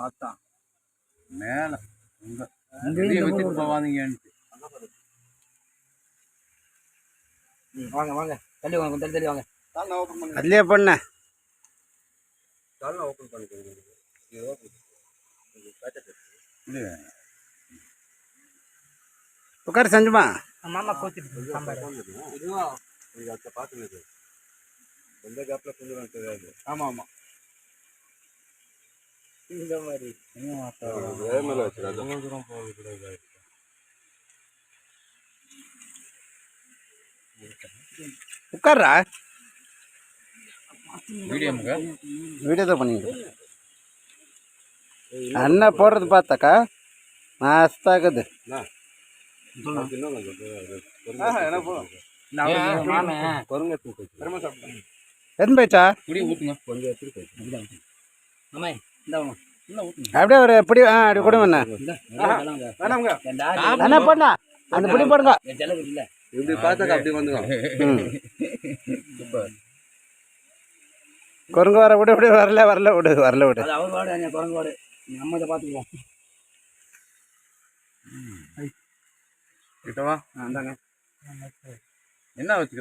அதான் மேல வச்சுட்டு போவாதீங்கன்ட்டு. வாங்க வாங்க தள்ளி வாங்க கொஞ்சம் தள்ளி வாங்க. அதுலயே பண்ண ஓப்பன் பண்ணிக்கிறேன். உட்காரு சஞ்சுமா. மாமா கோச்சிட்டு பார்த்துனது எந்த கேப்ல கொஞ்சம் தெரியாது. ஆமா ஆமா இந்த மாதிரி தூரம் போகக்கூடாது. உட்கார்றா வீடியோ தான் பண்ணிக்கிறேன். அண்ணா போடுறது பார்த்தாக்கா மஸ்தாக்குது. எத்தனை போயிச்சா அப்படியே ஒரு பிடி அப்படி கொடுங்க அண்ணா போடா அந்த பிடி போடுங்க. இப்படி பார்த்தாக்கா அப்படி வந்துடும். குரங்கு வர விடு விடு வரல வரல விடு வரல விடு. அவர் வாடு குரங்கு வாடு நம்ம இதை பார்த்துக்குவோம். கிட்டவா என்ன வச்சுக்கிறேன்.